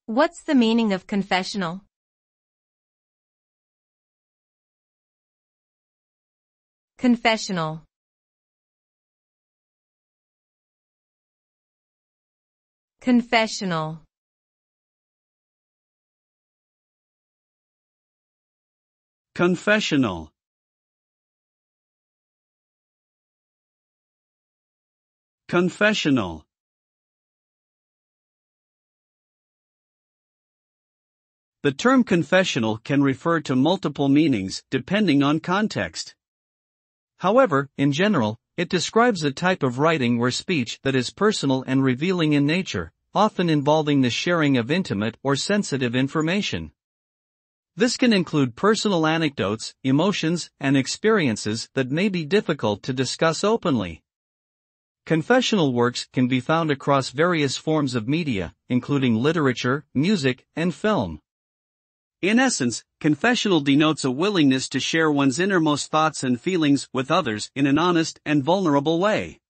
What's the meaning of confessional? Confessional. Confessional. Confessional. Confessional. The term confessional can refer to multiple meanings depending on context. However, in general, it describes a type of writing or speech that is personal and revealing in nature, often involving the sharing of intimate or sensitive information. This can include personal anecdotes, emotions, and experiences that may be difficult to discuss openly. Confessional works can be found across various forms of media, including literature, music, and film. In essence, confessional denotes a willingness to share one's innermost thoughts and feelings with others in an honest and vulnerable way.